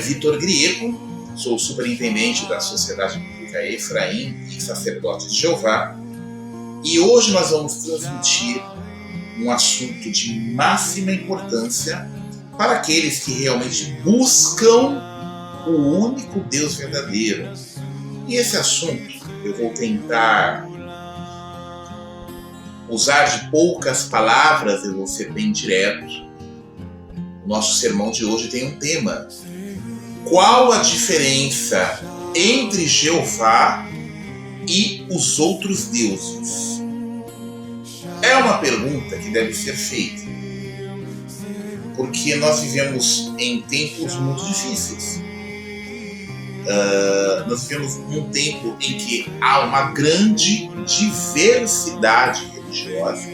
Vitor Grieco, sou superintendente da Sociedade Bíblica Efraim e sacerdote de Jeová, e hoje nós vamos transmitir um assunto de máxima importância para aqueles que realmente buscam o único Deus verdadeiro. E esse assunto eu vou tentar usar de poucas palavras, eu vou ser bem direto. O nosso sermão de hoje tem um tema: qual a diferença entre Jeová e os outros deuses? É uma pergunta que deve ser feita, porque nós vivemos em tempos muito difíceis. Nós vivemos num tempo em que há uma grande diversidade religiosa.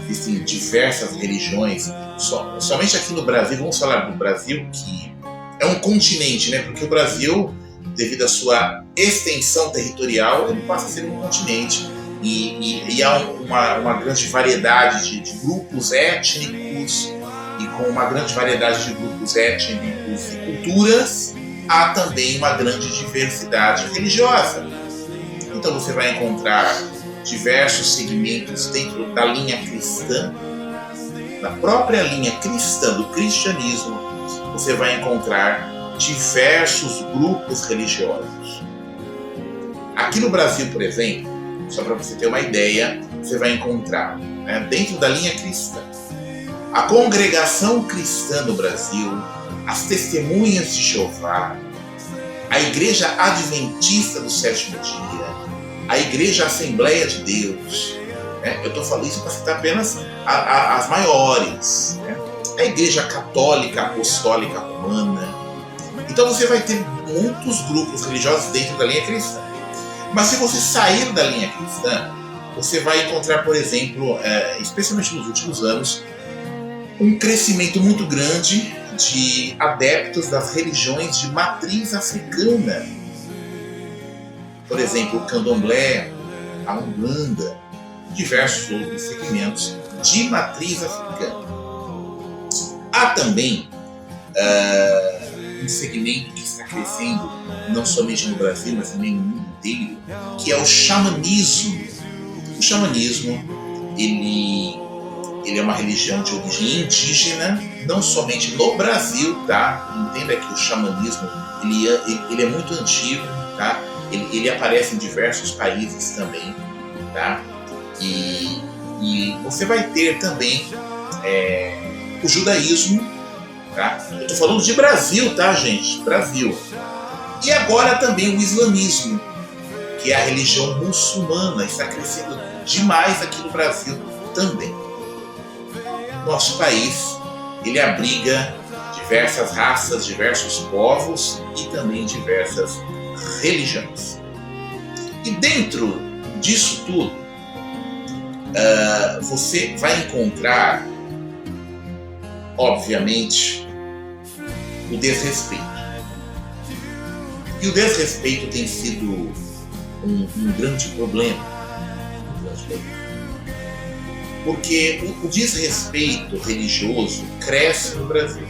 Existem diversas religiões. Somente aqui no Brasil, vamos falar do Brasil, que é um continente, né? Porque o Brasil, devido à sua extensão territorial, ele passa a ser um continente. E há uma grande variedade de grupos étnicos, e com uma grande variedade de grupos étnicos e culturas, há também uma grande diversidade religiosa. Então você vai encontrar diversos segmentos dentro da linha cristã, da própria linha cristã do cristianismo. Você vai encontrar diversos grupos religiosos. Aqui no Brasil, por exemplo, só para você ter uma ideia, você vai encontrar, dentro da linha cristã, a Congregação Cristã no Brasil, as Testemunhas de Jeová, a Igreja Adventista do Sétimo Dia, a Igreja Assembleia de Deus. Eu estou falando isso para citar apenas as maiores. A Igreja Católica Apostólica Romana. Então você vai ter muitos grupos religiosos dentro da linha cristã. Mas se você sair da linha cristã, você vai encontrar, por exemplo, especialmente nos últimos anos, um crescimento muito grande de adeptos das religiões de matriz africana. Por exemplo, o candomblé, a umbanda, diversos outros segmentos de matriz africana. Há também um segmento que está crescendo, não somente no Brasil, mas também no mundo inteiro, que é o xamanismo. O xamanismo, ele é uma religião de origem indígena, não somente no Brasil, tá? Entenda que o xamanismo, ele é muito antigo, tá? Ele aparece em diversos países também, tá? E você vai ter também o judaísmo, tá? Eu tô falando de Brasil, tá, gente? Brasil. E agora também o islamismo, que é a religião muçulmana, está crescendo demais aqui no Brasil também. Nosso país, ele abriga diversas raças, diversos povos e também diversas religiões. E dentro disso tudo, você vai encontrar, obviamente, o desrespeito. E o desrespeito tem sido um grande problema. Porque o desrespeito religioso cresce no Brasil.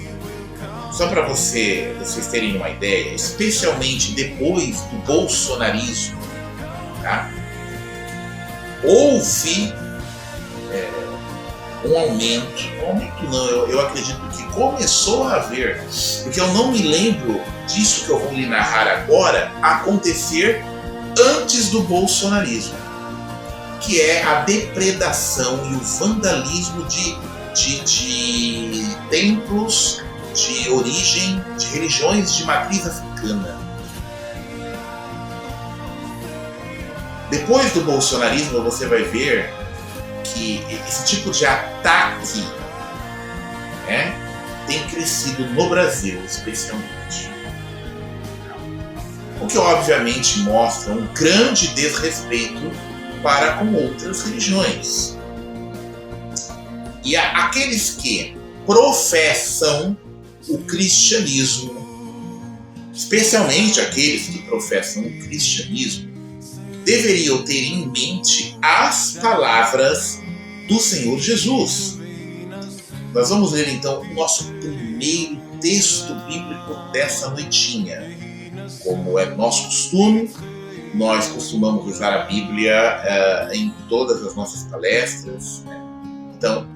Só para vocês terem uma ideia, especialmente depois do bolsonarismo, tá? Houve um aumento não, eu acredito que começou a haver, porque eu não me lembro disso que eu vou lhe narrar agora acontecer antes do bolsonarismo, que é a depredação e o vandalismo de templos de origem, de religiões de matriz africana. Depois do bolsonarismo, você vai ver que esse tipo de ataque tem crescido no Brasil, especialmente. O que obviamente mostra um grande desrespeito para com outras religiões. E aqueles que professam o cristianismo, especialmente aqueles que professam o cristianismo, deveriam ter em mente as palavras do Senhor Jesus. Nós vamos ler então o nosso primeiro texto bíblico dessa noitinha. Como é nosso costume, nós costumamos usar a Bíblia em todas as nossas palestras, né? Então,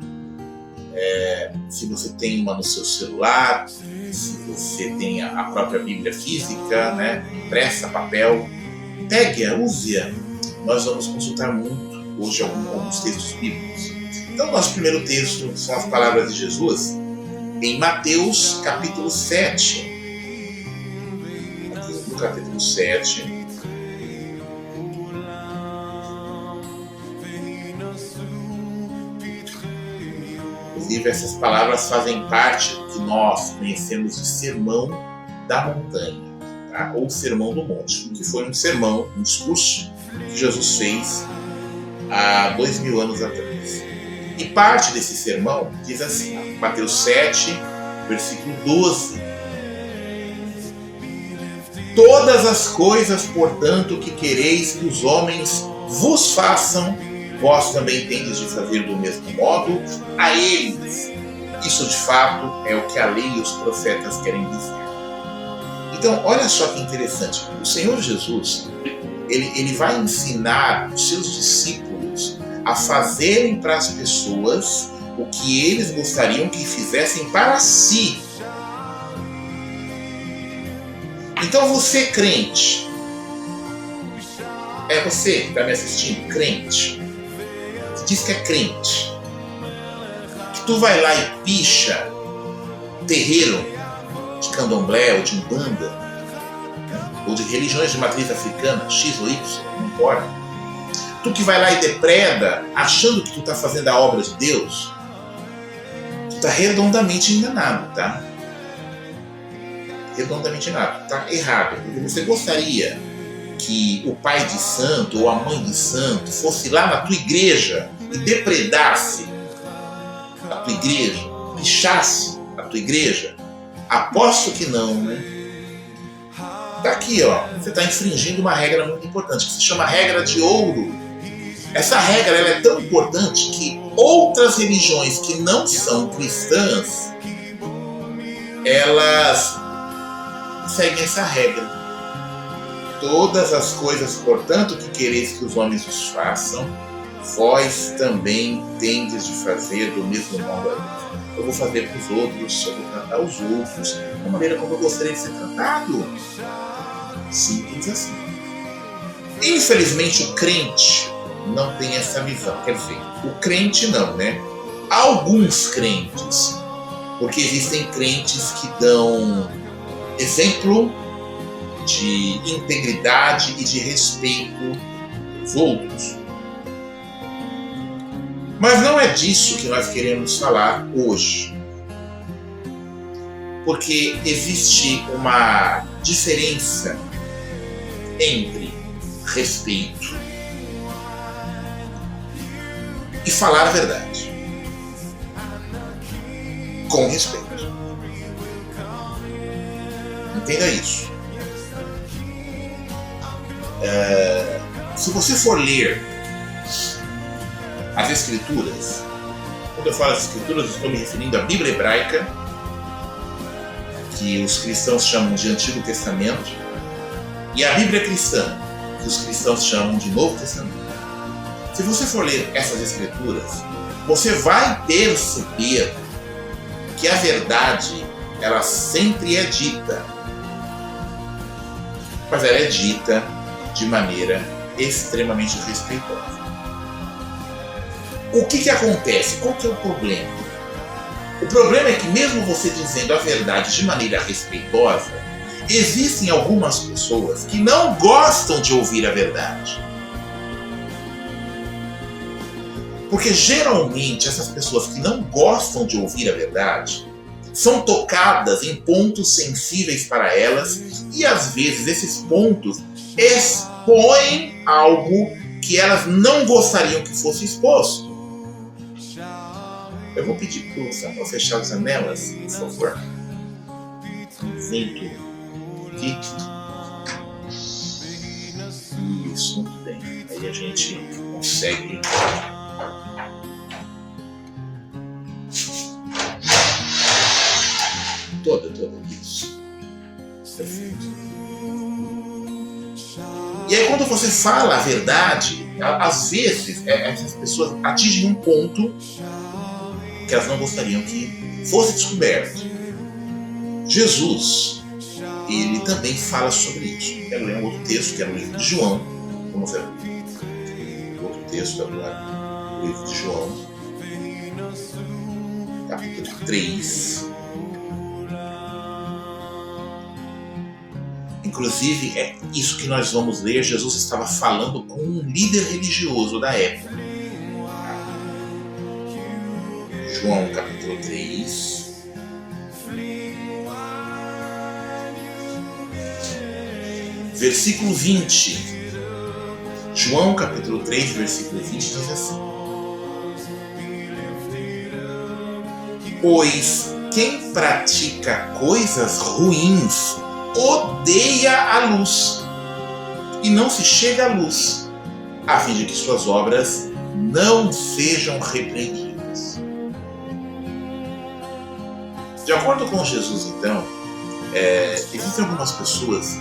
se você tem uma no seu celular, se você tem a própria Bíblia física, né, impressa, papel, pegue-a, use-a. Nós vamos consultar muito hoje alguns textos bíblicos. Então, nosso primeiro texto são as palavras de Jesus em Mateus capítulo 7. Mateus, no capítulo 7. Inclusive, essas palavras fazem parte do que nós conhecemos de Sermão da Montanha, tá? Ou Sermão do Monte, que foi um sermão, um discurso que Jesus fez há 2000 anos atrás. E parte desse sermão diz assim, Mateus 7, versículo 12. Todas as coisas, portanto, que quereis que os homens vos façam, vós também tendes de fazer do mesmo modo a eles. Isso, de fato, é o que a lei e os profetas querem dizer. Então, olha só que interessante. O Senhor Jesus, ele vai ensinar os seus discípulos a fazerem para as pessoas o que eles gostariam que fizessem para si. Então, você crente, você que está me assistindo, crente, diz que é crente, que tu vai lá e picha terreiro de candomblé ou de umbanda, né? Ou de religiões de matriz africana, X ou Y, não importa. Tu que vai lá e depreda achando que tu está fazendo a obra de Deus, tu está redondamente enganado, tá? Redondamente enganado, tá errado, porque você gostaria que o pai de santo ou a mãe de santo fosse lá na tua igreja e depredasse a tua igreja, pichasse a tua igreja? Aposto que não, né? Tá aqui, ó, você está infringindo uma regra muito importante, que se chama regra de ouro. Essa regra ela é tão importante que outras religiões que não são cristãs, elas seguem essa regra. Todas as coisas, portanto, que quereis que os homens os façam, vós também tendes de fazer do mesmo modo a eles. Eu vou fazer para os outros, eu vou tratar os outros da maneira como eu gostaria de ser tratado. Simples assim. Infelizmente, o crente não tem essa visão. Quer dizer, o crente não, né? Alguns crentes, porque existem crentes que dão exemplo de integridade e de respeito aos outros. Mas não é disso que nós queremos falar hoje. Porque existe uma diferença entre respeito e falar a verdade. Com respeito. Entenda isso. Se você for ler as Escrituras, quando eu falo as Escrituras, eu estou me referindo à Bíblia hebraica, que os cristãos chamam de Antigo Testamento, e a Bíblia cristã, que os cristãos chamam de Novo Testamento. Se você for ler essas Escrituras, você vai perceber que a verdade, ela sempre é dita, mas ela é dita de maneira extremamente respeitosa. O que acontece? Qual que é o problema? O problema é que mesmo você dizendo a verdade de maneira respeitosa, existem algumas pessoas que não gostam de ouvir a verdade. Porque geralmente essas pessoas que não gostam de ouvir a verdade são tocadas em pontos sensíveis para elas e às vezes esses pontos expõem algo que elas não gostariam que fosse exposto. Eu vou pedir para o Samuel fechar as janelas, por favor. Vento aqui. Isso, muito bem. Aí a gente consegue. Toda. você fala a verdade, às vezes essas pessoas atingem um ponto que elas não gostariam que fosse descoberto. Jesus, ele também fala sobre isso. Quero ler um outro texto, que é no livro de João. Vamos ver. Outro texto agora, no livro de João, capítulo 3. Inclusive, é isso que nós vamos ler. Jesus estava falando com um líder religioso da época. João, capítulo 3. Versículo 20. João, capítulo 3, versículo 20 diz assim: pois quem pratica coisas ruins odeia a luz e não se chega à luz, a fim de que suas obras não sejam repreendidas. De acordo com Jesus, então, existem algumas pessoas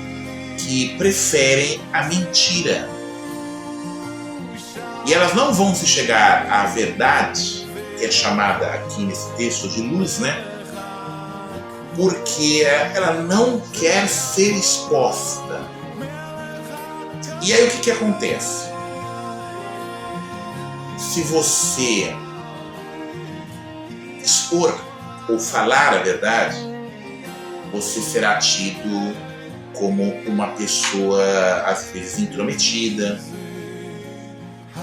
que preferem a mentira. E elas não vão se chegar à verdade, que é chamada aqui nesse texto de luz, né? Porque ela não quer ser exposta. E aí o que acontece? Se você expor ou falar a verdade, você será tido como uma pessoa, às vezes, intrometida.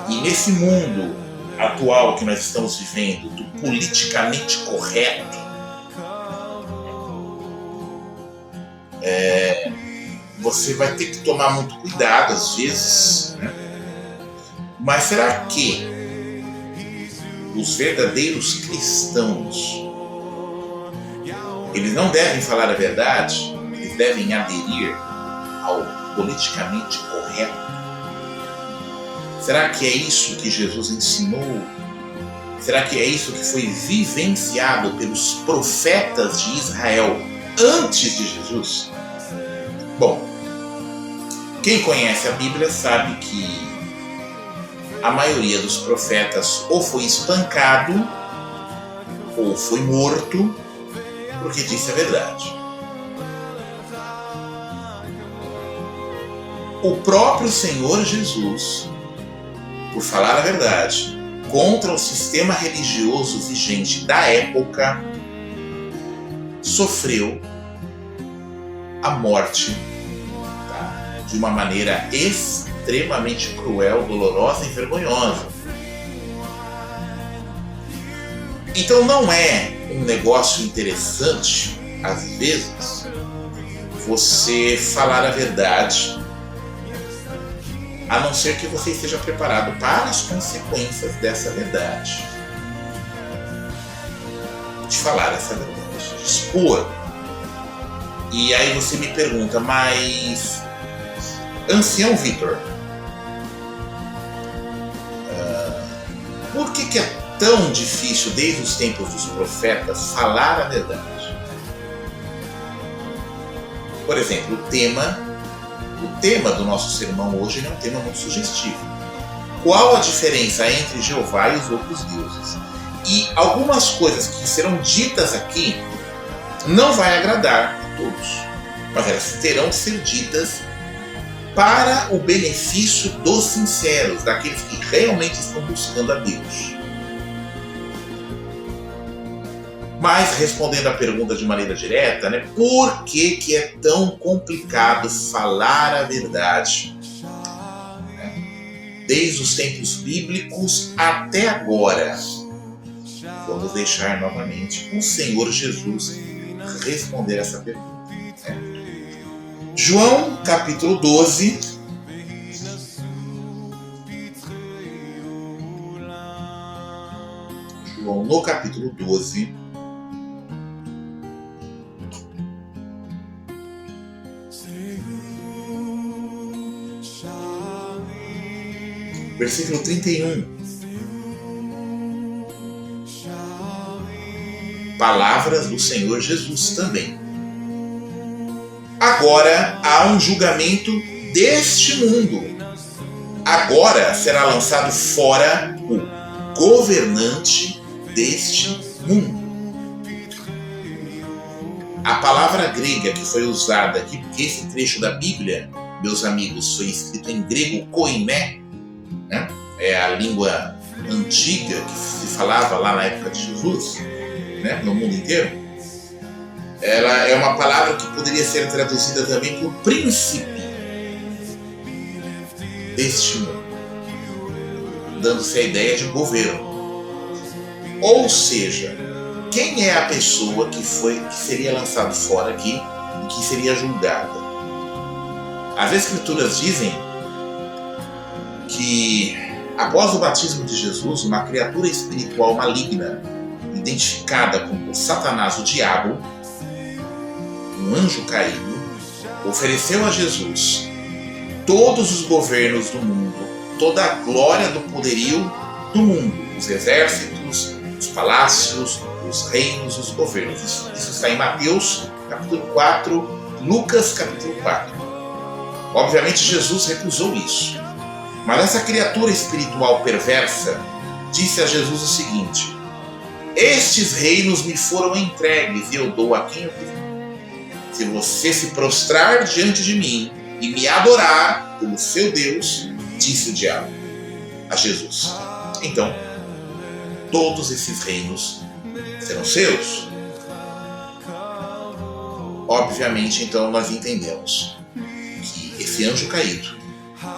E nesse mundo atual que nós estamos vivendo, do politicamente correto, você vai ter que tomar muito cuidado, às vezes, né? Mas será que os verdadeiros cristãos, eles não devem falar a verdade? Eles devem aderir ao politicamente correto? Será que é isso que Jesus ensinou? Será que é isso que foi vivenciado pelos profetas de Israel antes de Jesus? Bom, quem conhece a Bíblia sabe que a maioria dos profetas ou foi espancado ou foi morto porque disse a verdade. O próprio Senhor Jesus, por falar a verdade contra o sistema religioso vigente da época, sofreu a morte, de uma maneira extremamente cruel, dolorosa e vergonhosa. Então não é um negócio interessante, às vezes, você falar a verdade, a não ser que você esteja preparado para as consequências dessa verdade. De falar essa verdade, de expor. E aí você me pergunta, mas Ancião Vitor, por que é tão difícil desde os tempos dos profetas falar a verdade? Por exemplo, o tema do nosso sermão hoje é um tema muito sugestivo. Qual a diferença entre Jeová e os outros deuses? E algumas coisas que serão ditas aqui não vai agradar a todos, mas elas terão que ser ditas para o benefício dos sinceros, daqueles que realmente estão buscando a Deus. Mas, respondendo a pergunta de maneira direta, né, por que é tão complicado falar a verdade? Desde os tempos bíblicos até agora. Vamos deixar novamente o Senhor Jesus responder essa pergunta. João, capítulo 12. João, no capítulo 12. Versículo 31. Palavras do Senhor Jesus também. Agora há um julgamento deste mundo. agora será lançado fora o governante deste mundo. A palavra grega que foi usada aqui, porque esse trecho da Bíblia, meus amigos, foi escrito em grego koiné, né? É a língua antiga que se falava lá na época de Jesus, né? No mundo inteiro. Ela é uma palavra que poderia ser traduzida também por príncipe deste mundo, dando-se a ideia de governo. Ou seja, quem é a pessoa que seria lançado fora aqui e que seria julgada? As Escrituras dizem que após o batismo de Jesus, uma criatura espiritual maligna, identificada como Satanás, o diabo, um anjo caído, ofereceu a Jesus todos os governos do mundo, toda a glória do poderio do mundo, os exércitos, os palácios, os reinos, os governos. Isso está em Mateus capítulo 4, Lucas capítulo 4. Obviamente Jesus recusou isso. Mas essa criatura espiritual perversa disse a Jesus o seguinte: estes reinos me foram entregues e eu dou a quem eu quiser. Se você se prostrar diante de mim e me adorar como seu Deus, disse o diabo a Jesus, então todos esses reinos serão seus. Obviamente, então, nós entendemos que esse anjo caído,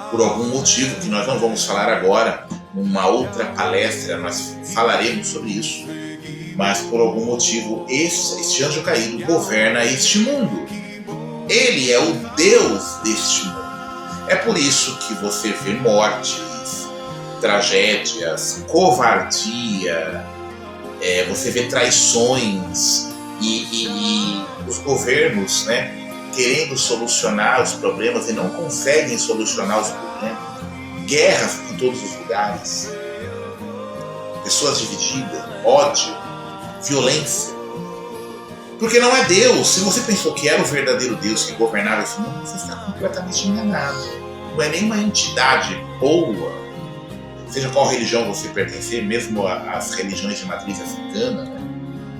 por algum motivo que nós não vamos falar agora, numa outra palestra nós falaremos sobre isso, mas por algum motivo este anjo caído governa este mundo. Ele é o Deus deste mundo. É por isso que você vê mortes, tragédias, covardia, você vê traições e os governos, né, querendo solucionar os problemas e não conseguem solucionar os problemas. Guerras em todos os lugares, pessoas divididas, ódio, violência. Porque não é Deus. Se você pensou que era o verdadeiro Deus que governava esse mundo, você está completamente enganado. Não é nenhuma entidade boa, seja qual religião você pertencer, mesmo as religiões de matriz africana, né?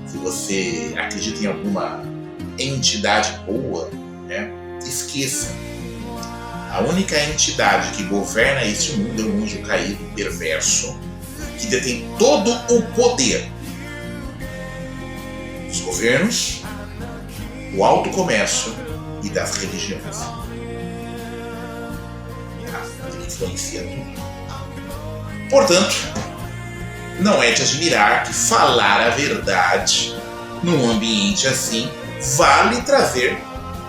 Se você acredita em alguma entidade boa, né? Esqueça. A única entidade que governa este mundo é um anjo caído, perverso, que detém todo o poder. Dos governos, do alto comércio e das religiões. Ele influencia tudo. Portanto, não é de admirar que falar a verdade num ambiente assim vale trazer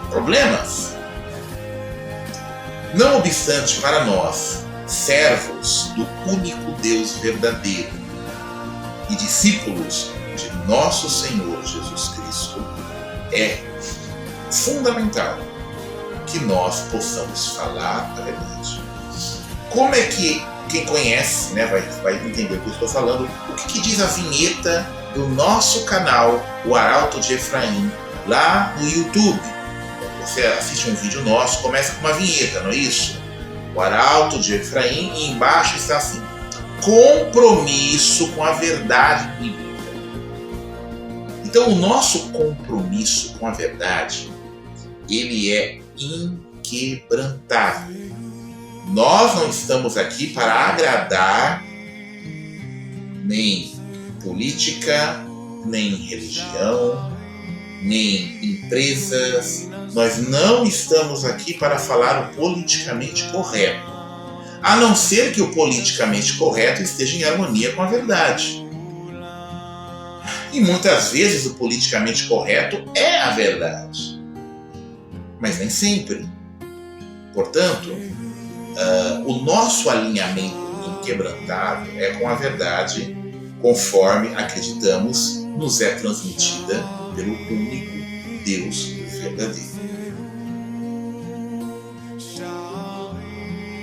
problemas. Não obstante, para nós, servos do único Deus verdadeiro e discípulos de nosso Senhor Jesus Cristo, é fundamental que nós possamos falar a verdade. Como é que quem conhece, né, vai entender o que eu estou falando? O que diz a vinheta do nosso canal, o Arauto de Efraim, lá no YouTube? Você assiste um vídeo nosso, começa com uma vinheta, não é isso? O Arauto de Efraim, e embaixo está assim: compromisso com a verdade bíblica. Então, o nosso compromisso com a verdade, ele é inquebrantável. Nós não estamos aqui para agradar nem política, nem religião, nem empresas. Nós não estamos aqui para falar o politicamente correto, a não ser que o politicamente correto esteja em harmonia com a verdade. E muitas vezes o politicamente correto é a verdade, mas nem sempre. Portanto, o nosso alinhamento inquebrantável é com a verdade, conforme acreditamos nos é transmitida pelo único Deus verdadeiro.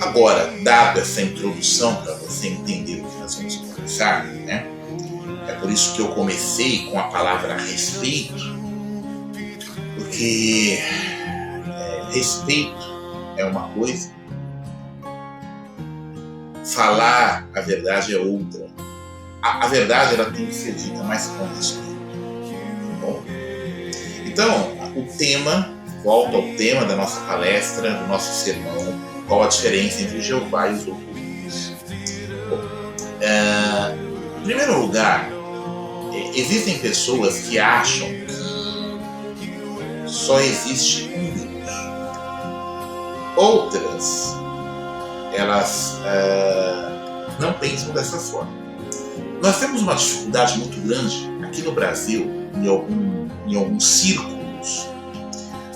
Agora, dado essa introdução para você entender o que nós vamos conversar, né? É por isso que eu comecei com a palavra respeito, porque respeito é uma coisa falar a verdade é outra. A verdade ela tem que ser dita mais com respeito. Tá bom? Então, o tema, volta ao tema da nossa palestra, do nosso sermão, qual a diferença entre Jeová e os outros deuses. Em primeiro lugar, existem pessoas que acham que só existe um Deus. Outras, elas não pensam dessa forma. Nós temos uma dificuldade muito grande aqui no Brasil, em alguns círculos,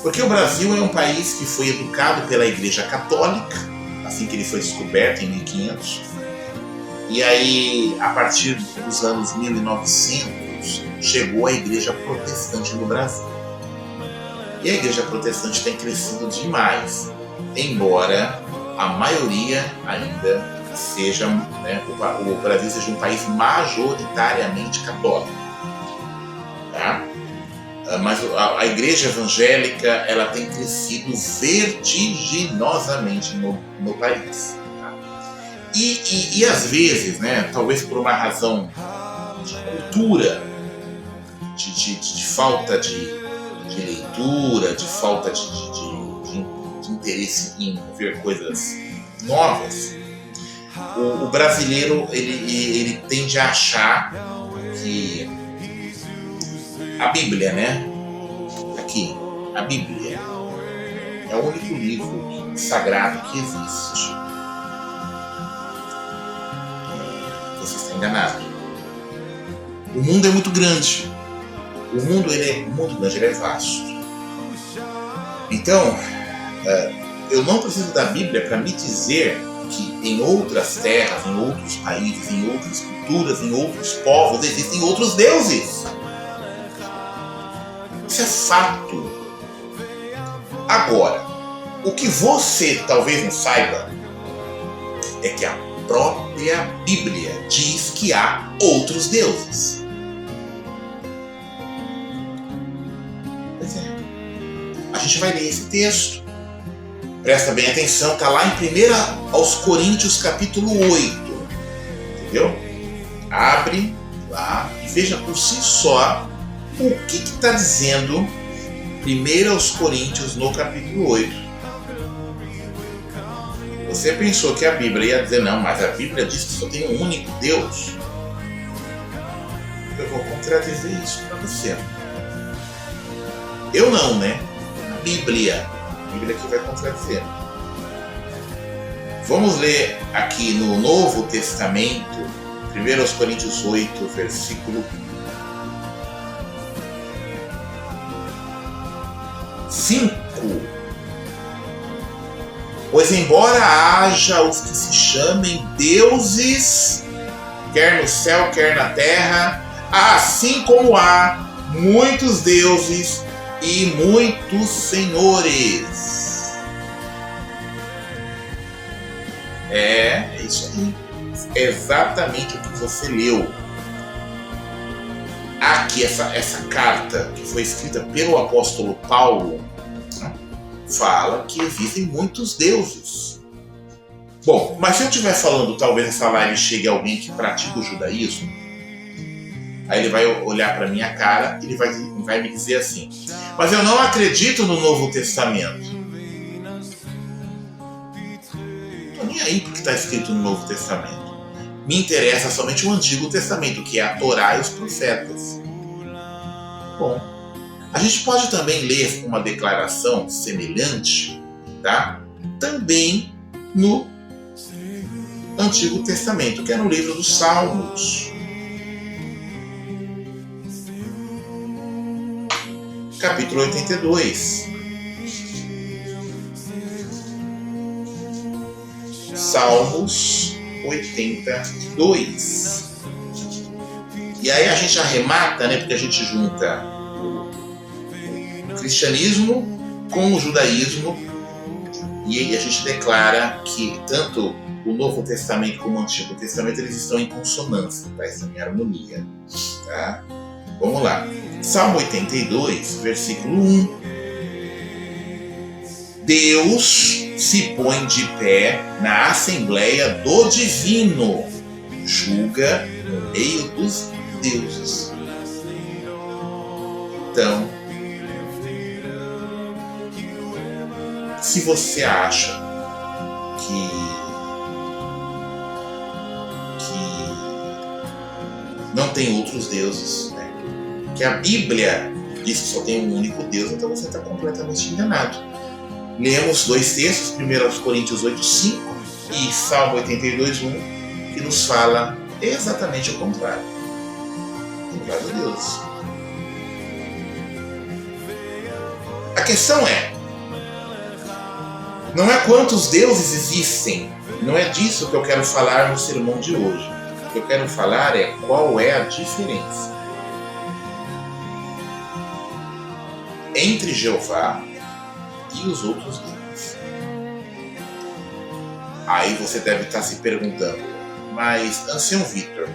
porque o Brasil é um país que foi educado pela Igreja Católica, assim que ele foi descoberto em 1500, e aí, a partir dos anos 1900, chegou a Igreja Protestante no Brasil. E a Igreja Protestante tem crescido demais, embora a maioria ainda seja, né, o Brasil seja um país majoritariamente católico, tá? Mas a igreja evangélica ela tem crescido vertiginosamente no país, tá? E às vezes, né, talvez por uma razão de cultura, de falta de leitura, de falta de interesse em ver coisas novas, o brasileiro ele tende a achar que a Bíblia, né? Aqui, a Bíblia é o único livro sagrado que existe. Você está enganado. O mundo é muito grande. O mundo grande, ele é vasto. Então, eu não preciso da Bíblia para me dizer que em outras terras, em outros países, em outras culturas, em outros povos, existem outros deuses. Isso é fato. Agora, o que você talvez não saiba é que a própria Bíblia diz que há outros deuses. Pois é. A gente vai ler esse texto. Presta bem atenção, está lá em 1 aos Coríntios capítulo 8. Entendeu? Abre lá e veja por si só o que está dizendo 1 aos Coríntios no capítulo 8. Você pensou que a Bíblia ia dizer, não, mas a Bíblia diz que só tem um único Deus. Eu vou contradizer isso para você. Eu não, né? A Bíblia que vai contradizer. Vamos ler aqui no Novo Testamento, 1 aos Coríntios 8, versículo 5. Pois embora haja os que se chamem deuses, quer no céu, quer na terra, assim como há muitos deuses e muitos senhores. É isso aí. É exatamente o que você leu. Aqui, essa carta que foi escrita pelo apóstolo Paulo, né, fala que existem muitos deuses. Bom, mas se eu estiver falando, talvez essa live chegue a alguém que pratica o judaísmo, aí ele vai olhar para minha cara e ele vai me dizer assim, mas eu não acredito no Novo Testamento. Não estou nem aí porque está escrito no Novo Testamento. Me interessa somente o Antigo Testamento, que é a Torá e os profetas. Bom, a gente pode também ler uma declaração semelhante, tá? Também no Antigo Testamento, que é no livro dos Salmos. Capítulo 82. Salmos 82. E aí a gente arremata, né, porque a gente junta o cristianismo com o judaísmo e aí a gente declara que tanto o Novo Testamento como o Antigo Testamento eles estão em consonância, tá? Estão em harmonia, tá? Vamos lá. Salmo 82, versículo 1. Deus se põe de pé na Assembleia do Divino, julga no meio dos deuses. Então, se você acha que não tem outros deuses, né? Que a Bíblia diz que só tem um único Deus, então você está completamente enganado. Lemos dois textos, 1 Coríntios 8:5 e Salmo 82:1, que nos fala exatamente o contrário. Tem vários deuses. A questão é, não é quantos deuses existem, não é disso que eu quero falar no sermão de hoje. O que eu quero falar é qual é a diferença entre Jeová e os outros deuses. Aí você deve estar se perguntando, mas Ancião Vitor,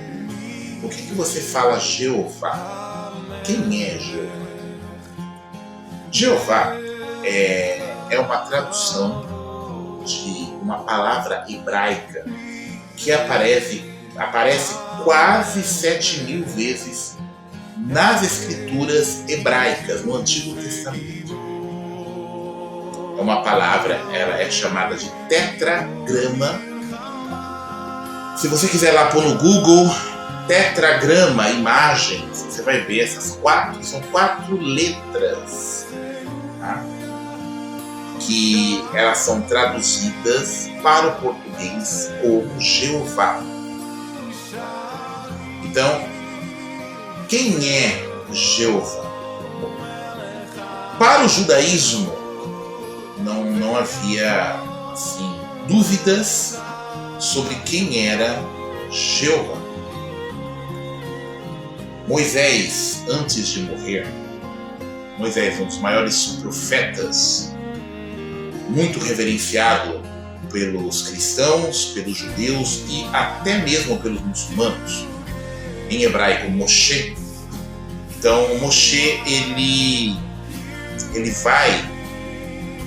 por que você fala Jeová? Quem é Jeová? Jeová é uma tradução de uma palavra hebraica que aparece quase 7.000 vezes nas escrituras hebraicas, no Antigo Testamento. É uma palavra, ela é chamada de tetragrama. Se você quiser lá pôr no Google, tetragrama, imagens, você vai ver são 4 letras, tá? Que elas são traduzidas para o português como Jeová. Então, quem é Jeová? Para o judaísmo, não havia assim, dúvidas sobre quem era Jeová. Moisés, antes de morrer, Moisés, um dos maiores profetas, muito reverenciado pelos cristãos, pelos judeus e até mesmo pelos muçulmanos, em hebraico Moshe. Então Moshe ele vai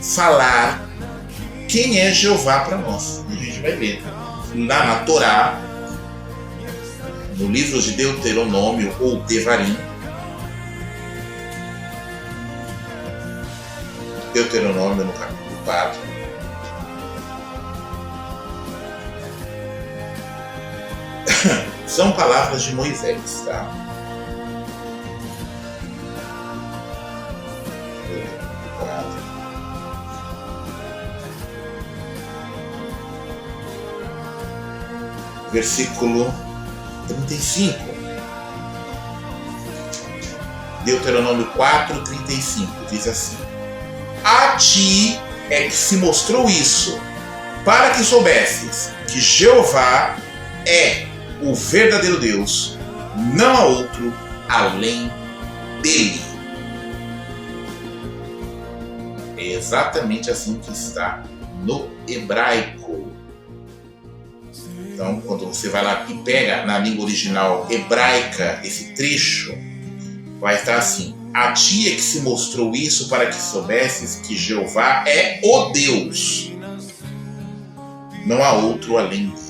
falar quem é Jeová para nós. E a gente vai ver lá na Torá, no livro de Deuteronômio ou Devarim, Deuteronômio no capítulo 4, são palavras de Moisés, tá? Versículo 35. Deuteronômio 4:35 diz assim: A ti é que se mostrou isso, para que soubesses que Jeová é o verdadeiro Deus, não há outro além dele. É exatamente assim que está no hebraico. Então, quando você vai lá e pega na língua original hebraica esse trecho, vai estar assim: A ti é que se mostrou isso para que soubesses que Jeová é o Deus, não há outro além dele.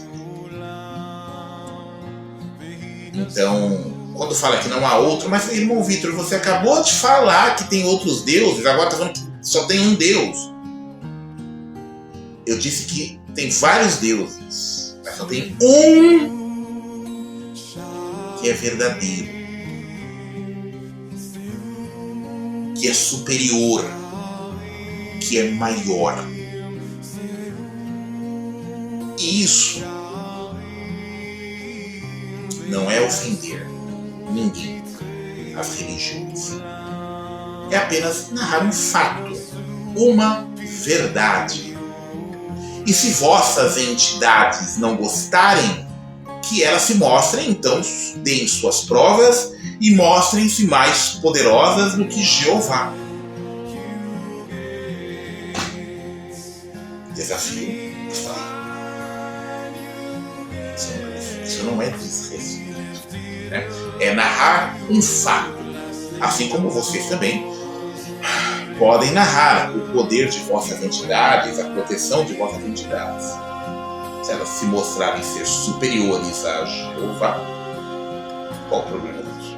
Então, quando fala que não há outro, mas irmão Vitor, você acabou de falar que tem outros deuses, agora está falando que só tem um Deus. Eu disse que tem vários deuses, mas só tem um que é verdadeiro, que é superior, que é maior. E isso não é ofender ninguém, as religiões. É apenas narrar um fato, uma verdade. E se vossas entidades não gostarem, que elas se mostrem, então deem suas provas e mostrem-se mais poderosas do que Jeová. Desafio. Isso não é desrespeito, né? É narrar um fato. Assim como vocês também podem narrar o poder de vossas entidades, a proteção de vossas entidades. Se elas se mostrarem ser superiores a Jeová, qual o problema disso?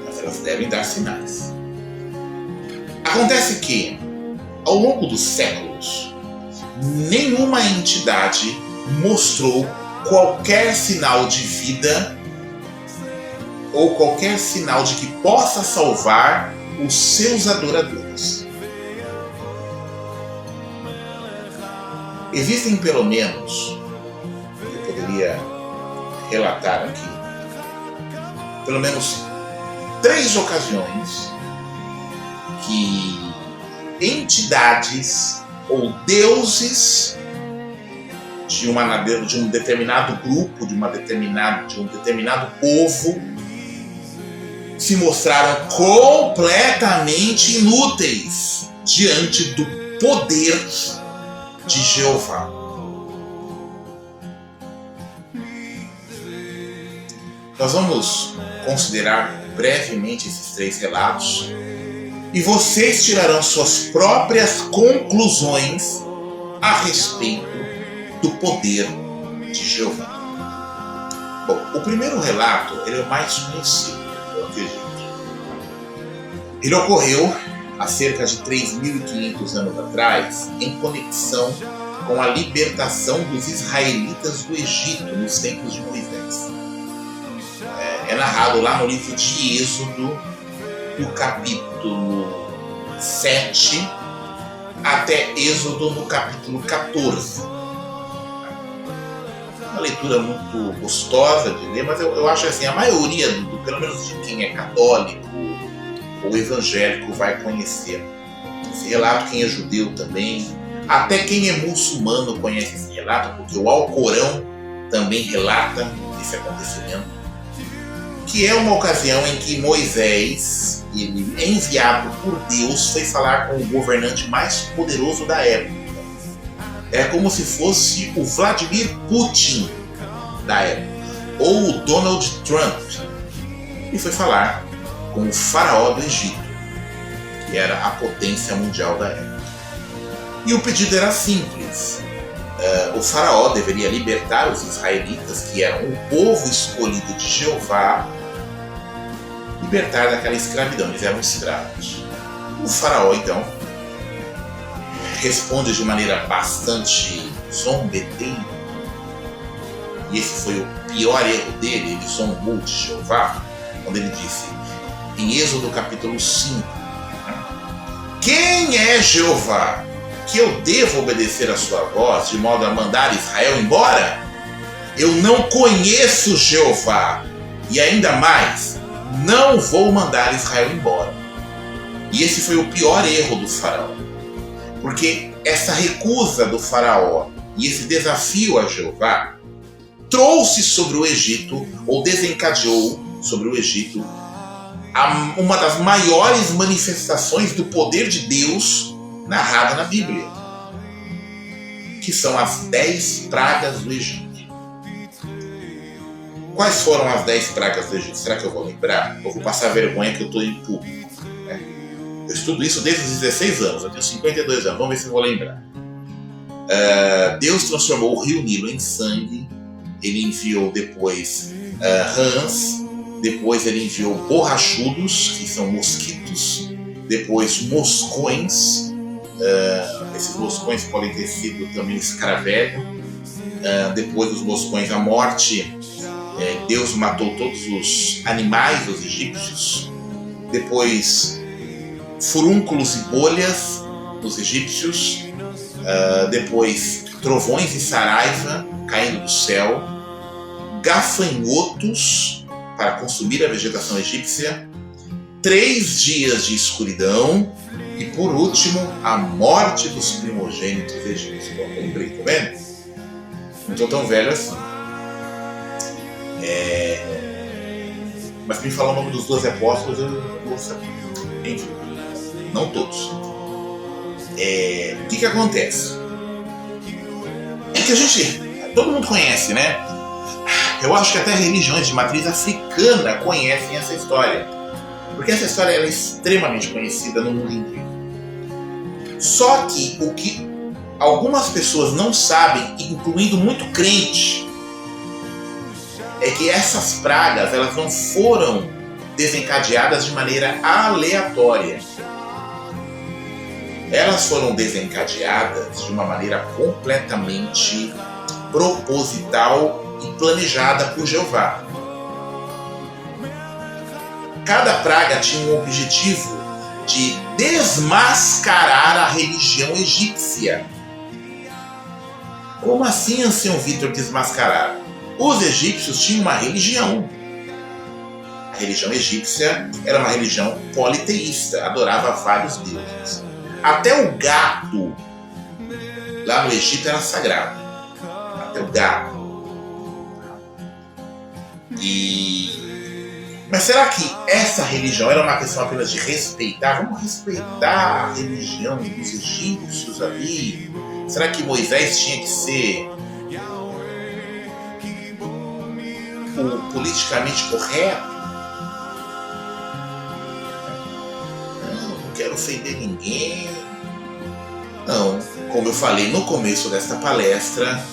Mas elas devem dar sinais. Acontece que, ao longo dos séculos, nenhuma entidade mostrou qualquer sinal de vida ou qualquer sinal de que possa salvar os seus adoradores. Existem pelo menos, eu poderia relatar aqui, pelo menos 3 ocasiões que entidades ou deuses de um determinado grupo, de um determinado povo, se mostraram completamente inúteis diante do poder de Jeová. Nós vamos considerar brevemente esses 3 relatos e vocês tirarão suas próprias conclusões a respeito do poder de Jeová. Bom, o primeiro relato ele é o mais conhecido, eu acredito. Ele ocorreu há cerca de 3.500 anos atrás, em conexão com a libertação dos israelitas do Egito nos tempos de Moisés. É narrado lá no livro de Êxodo, do capítulo 7 até Êxodo no capítulo 14. Uma leitura muito gostosa de ler, mas eu acho assim, a maioria, pelo menos de quem é católico ou evangélico, vai conhecer esse relato. Quem é judeu também, até quem é muçulmano conhece esse relato, porque o Alcorão também relata esse acontecimento, que é uma ocasião em que Moisés, ele, enviado por Deus, foi falar com o governante mais poderoso da época. É como se fosse o Vladimir Putin da época, ou o Donald Trump, e foi falar com o faraó do Egito, que era a potência mundial da época. E o pedido era simples. O faraó deveria libertar os israelitas, que eram o povo escolhido de Jeová, libertar daquela escravidão, eles eram escravos. O faraó, então, responde de maneira bastante zombeteira, e esse foi o pior erro dele. Ele zombou de Jeová, quando ele disse, em Êxodo capítulo 5, quem é Jeová, que eu devo obedecer a sua voz, de modo a mandar Israel embora? Eu não conheço Jeová, e ainda mais, não vou mandar Israel embora. E esse foi o pior erro do faraó, porque essa recusa do faraó e esse desafio a Jeová trouxe sobre o Egito, ou desencadeou sobre o Egito, uma das maiores manifestações do poder de Deus narrada na Bíblia, que são as 10 pragas do Egito. Quais foram as 10 pragas do Egito? Será que eu vou lembrar? Eu vou passar vergonha que eu estou em público, né? Eu estudo isso desde os 16 anos, eu tenho 52 anos, vamos ver se eu vou lembrar. Deus transformou o rio Nilo em sangue, ele enviou depois rãs, depois ele enviou borrachudos, que são mosquitos, depois moscões, esses moscões podem ter sido também escaravelho, depois dos moscões a morte, Deus matou todos os animais dos egípcios, depois furúnculos e bolhas dos egípcios, depois trovões e saraiva caindo do céu, gafanhotos para consumir a vegetação egípcia, 3 dias de escuridão e, por último, a morte dos primogênitos egípcios. Bom, lembrei, tá vendo? Não estou tão velho assim. Mas me falar o nome dos 12 apóstolos eu vou saber. Enfim, não todos. O que acontece? É que todo mundo conhece, né? Eu acho que até religiões de matriz africana conhecem essa história, porque essa história ela é extremamente conhecida no mundo inteiro. Só que o que algumas pessoas não sabem, incluindo muito crente, é que essas pragas elas não foram desencadeadas de maneira aleatória. Elas foram desencadeadas de uma maneira completamente proposital e planejada por Jeová. Cada praga tinha um objetivo de desmascarar a religião egípcia. Como assim, Ancião Vitor, desmascarar? Os egípcios tinham uma religião. A religião egípcia era uma religião politeísta, adorava vários deuses. Até o gato lá no Egito era sagrado. Até o gato. Mas será que essa religião era uma questão apenas de respeitar? Vamos respeitar a religião dos egípcios ali? Será que Moisés tinha que ser o politicamente correto? Não quero ofender ninguém. Não, como eu falei no começo desta palestra,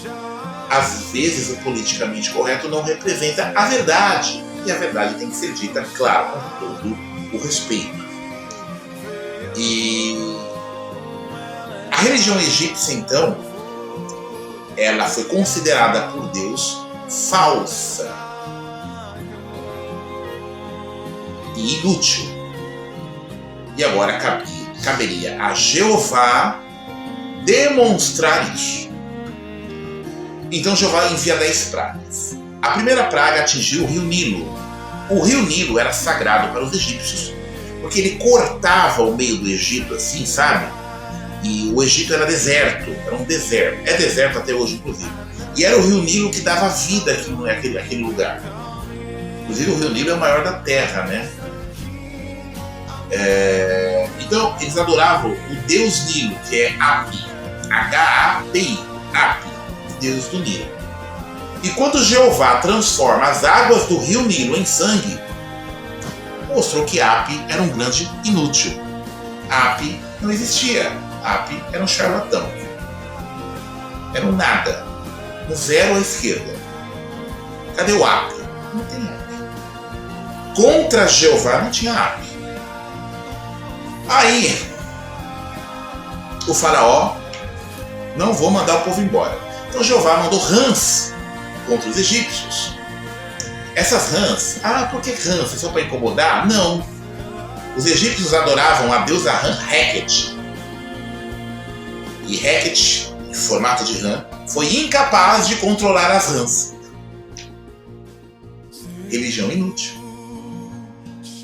às vezes o politicamente correto não representa a verdade. E a verdade tem que ser dita, claro, com todo o respeito. E a religião egípcia, então, ela foi considerada por Deus falsa e inútil. E agora caberia a Jeová demonstrar isso. Então Jeová envia 10 pragas. A primeira praga atingiu o rio Nilo. O rio Nilo era sagrado para os egípcios, porque ele cortava o meio do Egito assim, sabe? E o Egito era deserto, era um deserto. É deserto até hoje, inclusive. E era o rio Nilo que dava vida àquele lugar. Inclusive o rio Nilo é o maior da terra, né? Então eles adoravam o deus Nilo, que é Api. H-A-P-I. Api, deus do Nilo. E quando Jeová transforma as águas do rio Nilo em sangue, mostrou que Api era um grande inútil. Api não existia. Api era um charlatão. Era um nada. Um zero à esquerda. Cadê o Api? Não tem Api. Contra Jeová não tinha Api. Aí, o faraó não vou mandar o povo embora. Então Jeová mandou rãs contra os egípcios. Essas rãs, por que rãs? É só para incomodar? Não. Os egípcios adoravam a deusa rã Heket. E Heket, em formato de rã, foi incapaz de controlar as rãs. Religião inútil.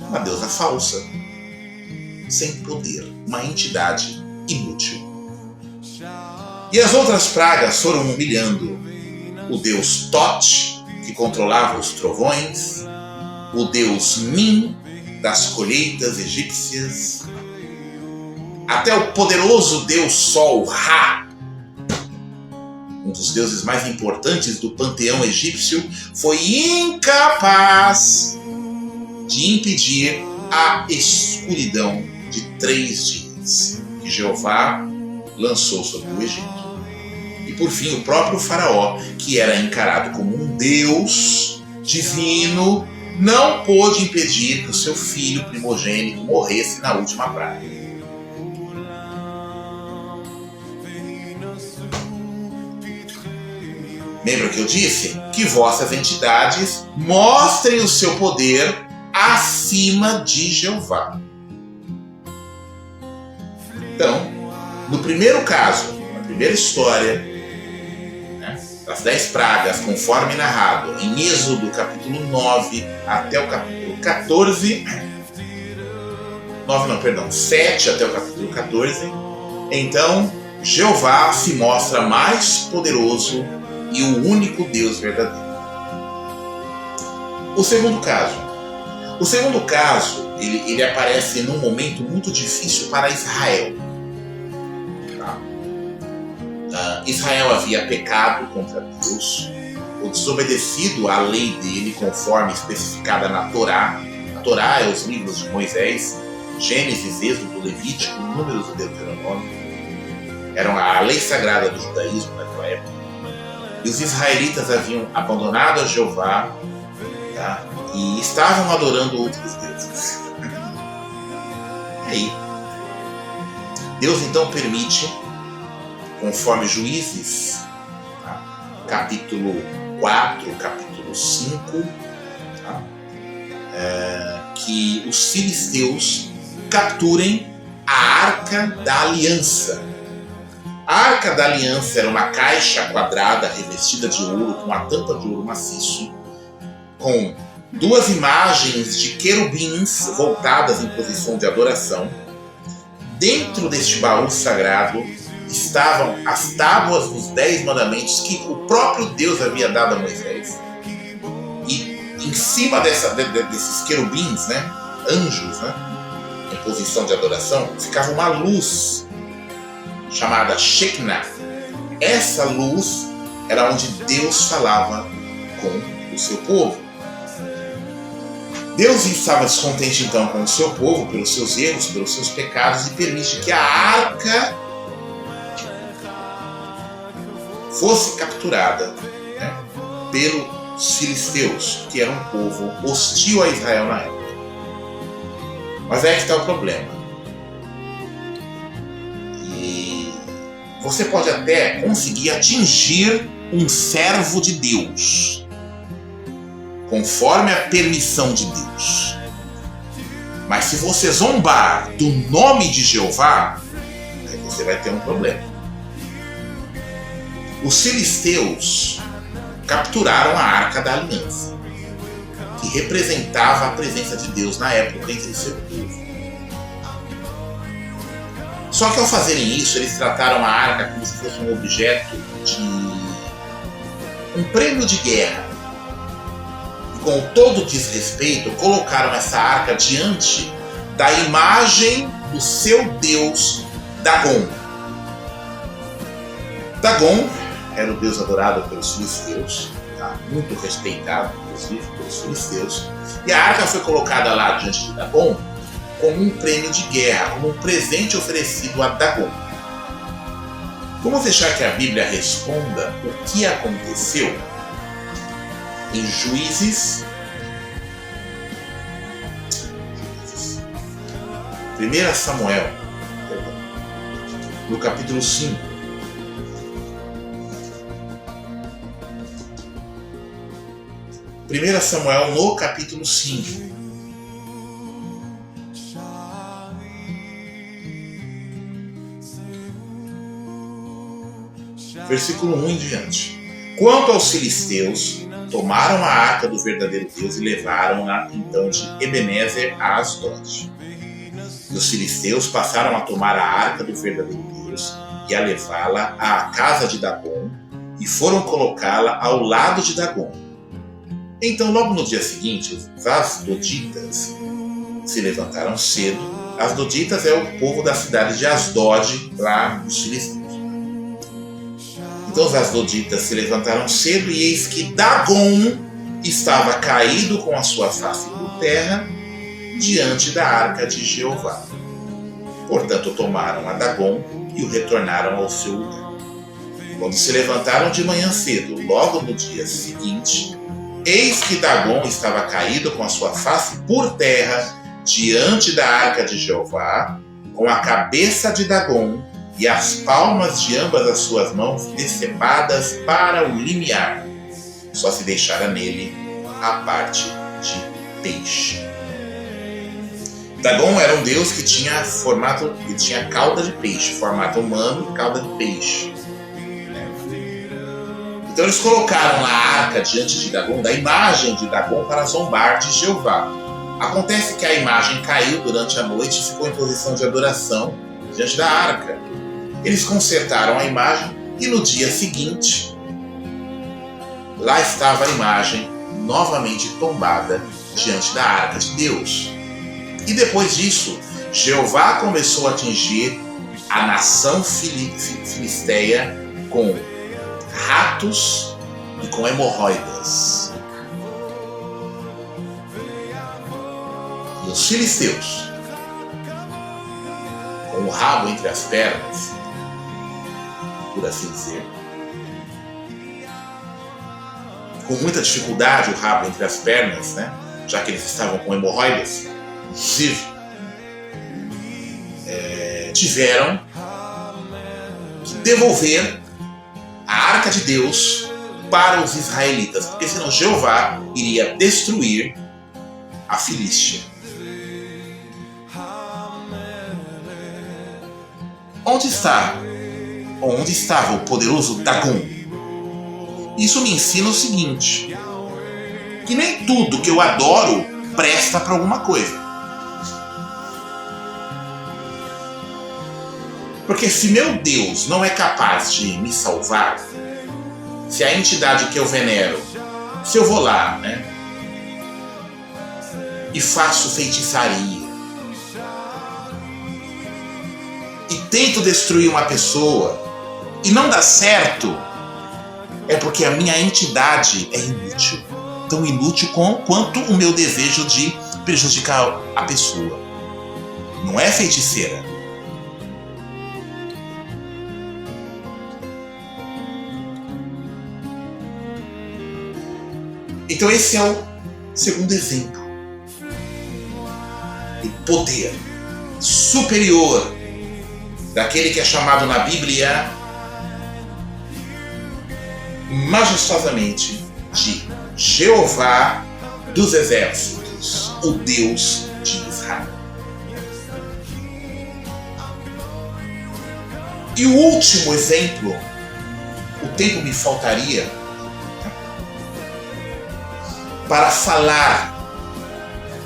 Uma deusa falsa. Sem poder. Uma entidade inútil. E as outras pragas foram humilhando o deus Tot, que controlava os trovões, o deus Min, das colheitas egípcias, até o poderoso deus Sol, Ra, um dos deuses mais importantes do panteão egípcio, foi incapaz de impedir a escuridão de 3 dias que Jeová lançou sobre o Egito. E por fim, o próprio faraó, que era encarado como um deus divino, não pôde impedir que o seu filho primogênito morresse na última praga. Lembra que eu disse? Que vossas entidades mostrem o seu poder acima de Jeová. Então, no primeiro caso, na primeira história, as 10 pragas, conforme narrado em Êxodo capítulo 9 até o capítulo 14, 7 até o capítulo 14, então Jeová se mostra mais poderoso e o único Deus verdadeiro. O segundo caso, ele aparece num momento muito difícil para Israel. Israel havia pecado contra Deus, ou desobedecido à lei dele conforme especificada na Torá. A Torá é os livros de Moisés, Gênesis, Êxodo, Levítico, Números e Deuteronômio. Era a lei sagrada do judaísmo naquela época. E os israelitas haviam abandonado a Jeová, tá? E estavam adorando outros deuses. E aí, Deus então permite, conforme Juízes, tá? Capítulo 4, capítulo 5, tá? Que os filisteus capturem a Arca da Aliança. A Arca da Aliança era uma caixa quadrada revestida de ouro, com uma tampa de ouro maciço, com duas imagens de querubins voltadas em posição de adoração. Dentro deste baú sagrado estavam as tábuas dos 10 mandamentos que o próprio Deus havia dado a Moisés. E em cima desses querubins, né, anjos, né, em posição de adoração, ficava uma luz chamada Shekinah. Essa luz era onde Deus falava com o seu povo. Deus estava descontente então com o seu povo, pelos seus erros, pelos seus pecados, e permite que a arca fosse capturada, né, pelos filisteus, que era um povo hostil a Israel na época. Mas aí que está o problema. Você pode até conseguir atingir um servo de Deus, conforme a permissão de Deus. Mas se você zombar do nome de Jeová, aí você vai ter um problema. Os filisteus capturaram a Arca da Aliança, que representava a presença de Deus na época entre o seu povo. Só que ao fazerem isso, eles trataram a arca como se fosse um objeto de um prêmio de guerra. E com todo desrespeito, colocaram essa arca diante da imagem do seu deus Dagon. Dagon era o deus adorado pelos filisteus, tá? Muito respeitado, inclusive, pelos filisteus. E a arca foi colocada lá diante de Dagon como um prêmio de guerra, como um presente oferecido a Dagon. Vamos deixar que a Bíblia responda o que aconteceu em Juízes. 1 Samuel, no capítulo 5. Primeira Samuel, no capítulo 5. Versículo 1 em diante. Quanto aos filisteus, tomaram a arca do verdadeiro Deus e levaram-na então de Ebenezer a Asdod. E os filisteus passaram a tomar a arca do verdadeiro Deus e a levá-la à casa de Dagon e foram colocá-la ao lado de Dagon. Então, logo no dia seguinte, os asdoditas se levantaram cedo. Asdoditas é o povo da cidade de Asdod, lá dos filisteus. Então os asdoditas se levantaram cedo e eis que Dagon estava caído com a sua face por terra diante da arca de Jeová. Portanto, tomaram a Dagon e o retornaram ao seu lugar. Quando se levantaram de manhã cedo, logo no dia seguinte, eis que Dagon estava caído com a sua face por terra diante da arca de Jeová, com a cabeça de Dagon e as palmas de ambas as suas mãos decepadas para o limiar. Só se deixara nele a parte de peixe. Dagon era um deus que tinha cauda de peixe, formato humano e cauda de peixe. Então eles colocaram a arca diante de Dagon, da imagem de Dagon, para zombar de Jeová. Acontece que a imagem caiu durante a noite e ficou em posição de adoração diante da arca. Eles consertaram a imagem e no dia seguinte, lá estava a imagem novamente tombada diante da arca de Deus. E depois disso, Jeová começou a atingir a nação filisteia com ratos e com hemorroidas. E os filisteus, com o rabo entre as pernas, por assim dizer. Com muita dificuldade, o rabo entre as pernas, né? Já que eles estavam com hemorroidas, inclusive, tiveram que devolver a Arca de Deus para os israelitas, porque senão Jeová iria destruir a Filístia. Onde estava o poderoso Dagon? Isso me ensina o seguinte, que nem tudo que eu adoro presta para alguma coisa. Porque se meu Deus não é capaz de me salvar, se a entidade que eu venero, se eu vou lá, né, e faço feitiçaria, e tento destruir uma pessoa, e não dá certo, é porque a minha entidade é inútil. Tão inútil quanto o meu desejo de prejudicar a pessoa. Não é feiticeira. Então esse é o segundo exemplo. O poder superior daquele que é chamado na Bíblia majestosamente de Jeová dos Exércitos, o Deus de Israel. E o último exemplo, o tempo me faltaria para falar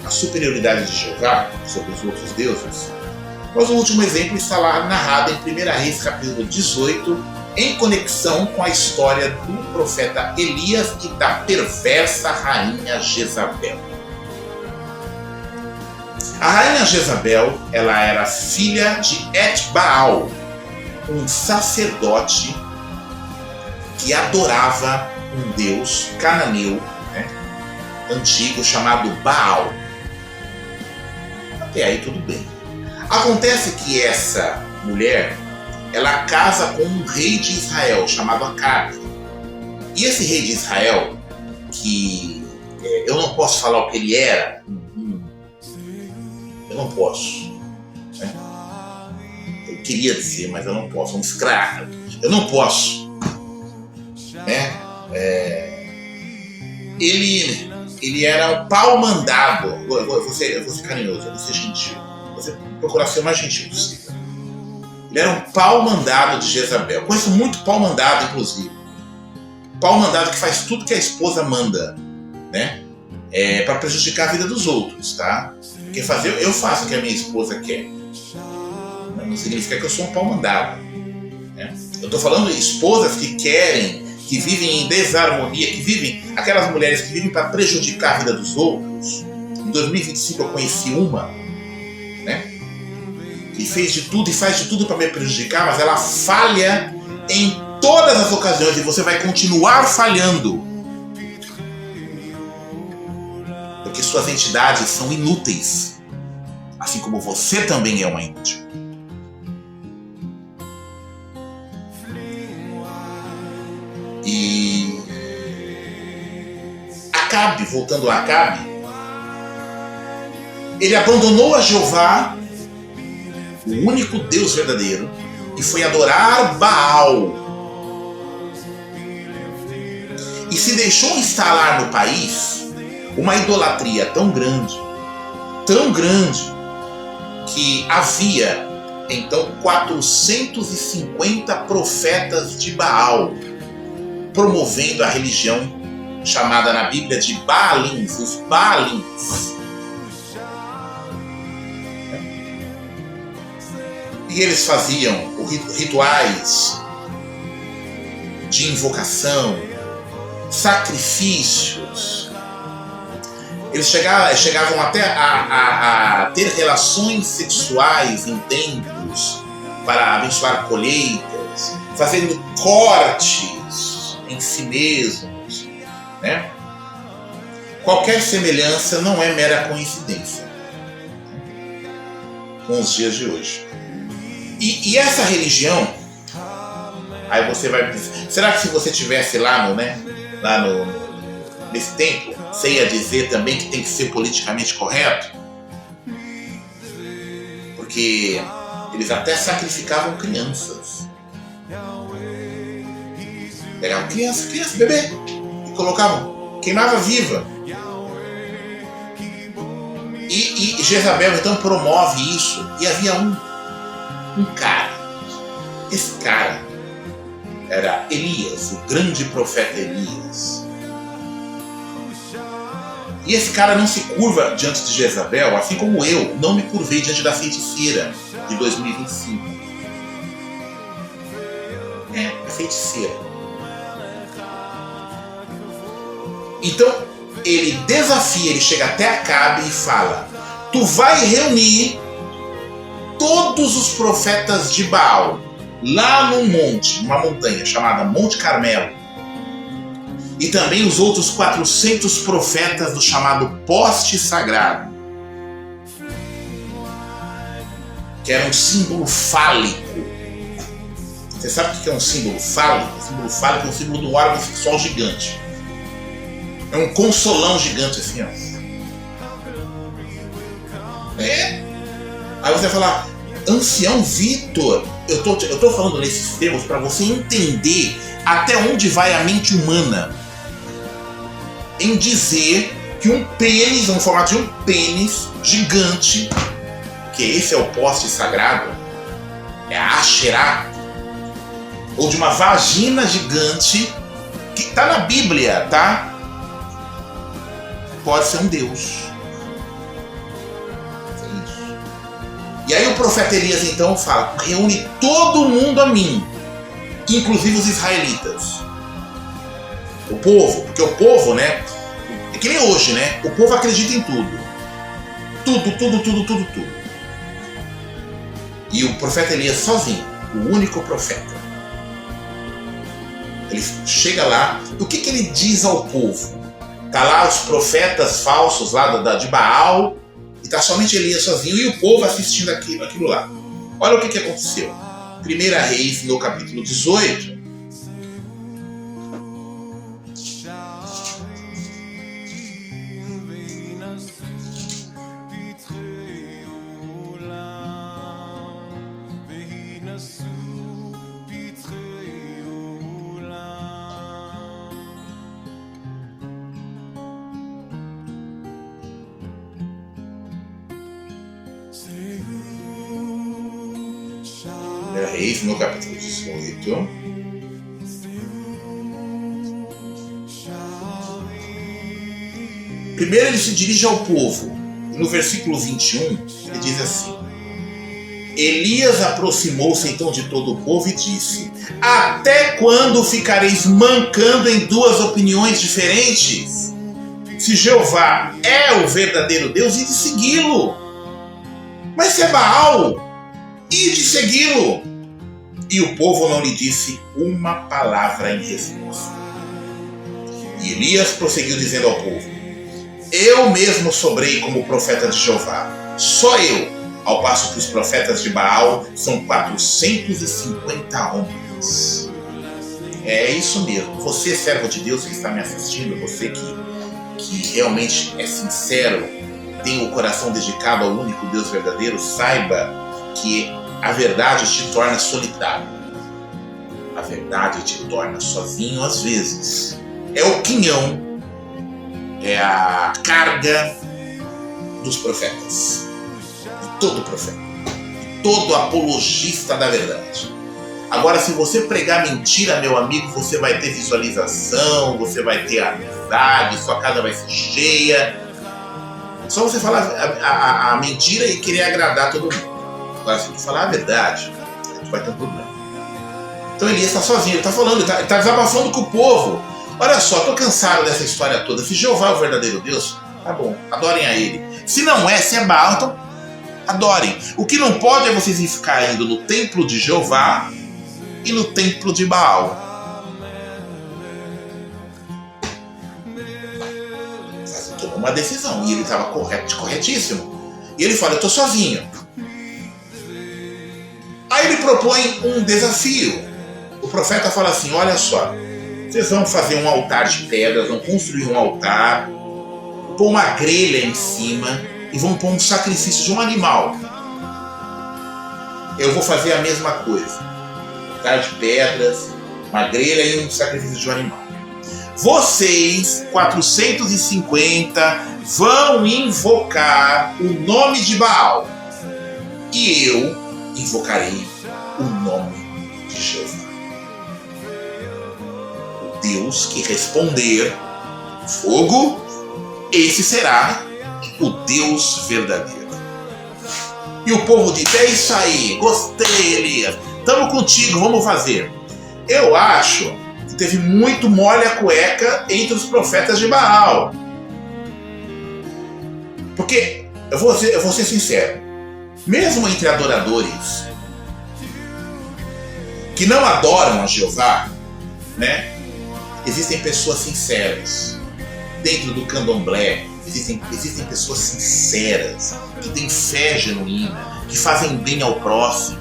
a superioridade de Jeová sobre os outros deuses, mas o último exemplo está lá narrado em 1 Reis capítulo 18, em conexão com a história do profeta Elias e da perversa rainha Jezabel. A rainha Jezabel, ela era filha de Etbaal, um sacerdote que adorava um deus cananeu, né, antigo, chamado Baal. Até aí tudo bem. Acontece que essa mulher, ela casa com um rei de Israel chamado Acabe. E esse rei de Israel, que eu não posso falar o que ele era, eu não posso, né? Eu queria dizer, mas eu não posso, um escravo, eu não posso, né? Ele era um pau-mandado, eu vou ser carinhoso, eu vou ser gentil, você procurar ser o mais gentil possível. Ele era um pau-mandado de Jezabel. Conheço muito pau-mandado, inclusive. Pau-mandado que faz tudo que a esposa manda, né? Para prejudicar a vida dos outros, tá? Porque eu faço o que a minha esposa quer. Não significa que eu sou um pau-mandado, né? Eu estou falando de esposas que querem, que vivem em desarmonia, que vivem, aquelas mulheres que vivem para prejudicar a vida dos outros. Em 2025 eu conheci uma, né? E fez de tudo e faz de tudo para me prejudicar, mas ela falha em todas as ocasiões e você vai continuar falhando. Porque suas entidades são inúteis, assim como você também é uma inútil. E Acabe, voltando a Acabe, ele abandonou a Jeová, o único Deus verdadeiro, e foi adorar Baal. E se deixou instalar no país uma idolatria tão grande, que havia então 450 profetas de Baal, promovendo a religião chamada na Bíblia de Baalins, os Baalins. E eles faziam rituais de invocação, sacrifícios. Eles chegavam até a ter relações sexuais em templos para abençoar colheitas, fazendo cortes em si mesmos, né? Qualquer semelhança não é mera coincidência com os dias de hoje. E essa religião, Aí você vai dizer, será que se você estivesse lá nesse templo, você ia dizer também que tem que ser politicamente correto? Porque eles até sacrificavam crianças. Pegavam criança, bebê, e colocavam, queimava viva. E Jezabel então promove isso. E havia um cara. Esse cara era Elias, o grande profeta Elias. E esse cara não se curva diante de Jezabel, assim como eu não me curvei diante da feiticeira de 2025. A feiticeira. Então, ele desafia, ele chega até Acabe e fala: tu vai reunir todos os profetas de Baal lá num monte, numa montanha chamada Monte Carmelo, e também os outros 400 profetas do chamado Poste Sagrado, que era um símbolo fálico. Você sabe o que é um símbolo fálico? O símbolo fálico é um símbolo do órgão sexual gigante. É um consolão gigante assim, ó. Aí você vai falar: Ancião Vitor, eu tô falando nesses termos para você entender até onde vai a mente humana em dizer que um pênis, no formato de um pênis gigante, que esse é o poste sagrado, é a Asherá, ou de uma vagina gigante, que tá na Bíblia, tá? Pode ser um Deus. É isso. E aí o profeta Elias então fala: reúne todo mundo a mim, inclusive os israelitas. O povo, porque o povo, né? É que nem hoje, né? O povo acredita em tudo. Tudo. E o profeta Elias sozinho, o único profeta. Ele chega lá, o que ele diz ao povo? Tá lá os profetas falsos lá de Baal, e tá somente Elias sozinho e o povo assistindo aquilo lá. Olha o que aconteceu. 1 Reis, no capítulo 18. Reis, no capítulo 18. Primeiro ele se dirige ao povo. No versículo 21, ele diz assim: Elias aproximou-se então de todo o povo e disse: até quando ficareis mancando em duas opiniões diferentes? Se Jeová é o verdadeiro Deus, ide segui-lo. Mas se é Baal, ide segui-lo. E o povo não lhe disse uma palavra em resposta. E Elias prosseguiu dizendo ao povo: eu mesmo sobrei como profeta de Jeová, só eu, ao passo que os profetas de Baal são 450 homens. É isso mesmo. Você, servo de Deus que está me assistindo, você que realmente é sincero, tem o coração dedicado ao único Deus verdadeiro, saiba que a verdade te torna solitário. A verdade te torna sozinho às vezes. É o quinhão, é a carga dos profetas. De todo profeta. De todo apologista da verdade. Agora, se você pregar mentira, meu amigo, você vai ter visualização, você vai ter amizade, sua casa vai ser cheia. Só você falar a mentira e querer agradar todo mundo. Agora, se tu falar a verdade, tu vai ter um problema. Então Elias está sozinho, ele está falando, ele está desabafando com o povo. Olha só, estou cansado dessa história toda. Se Jeová é o verdadeiro Deus, tá bom, adorem a ele. Se não é, se é Baal, então adorem. O que não pode é vocês ficar indo no templo de Jeová e no templo de Baal. Tomou uma decisão e ele estava corretíssimo. E ele fala: eu estou sozinho. Aí ele propõe um desafio. O profeta fala assim: olha só, vocês vão fazer um altar de pedras, vão construir um altar, pôr uma grelha em cima e vão pôr um sacrifício de um animal. Eu vou fazer a mesma coisa. Altar de pedras, uma grelha e um sacrifício de um animal. Vocês, 450, vão invocar o nome de Baal. E eu invocarei o nome de Jeová. O Deus que responder fogo, esse será o Deus verdadeiro. E o povo disse: é isso aí, gostei, Elias, estamos contigo, vamos fazer. Eu acho que teve muito molha cueca entre os profetas de Baal. Porque, eu vou ser sincero, mesmo entre adoradores que não adoram a Jeová, né, existem pessoas sinceras. Dentro do candomblé, existem pessoas sinceras, que têm fé genuína, que fazem bem ao próximo.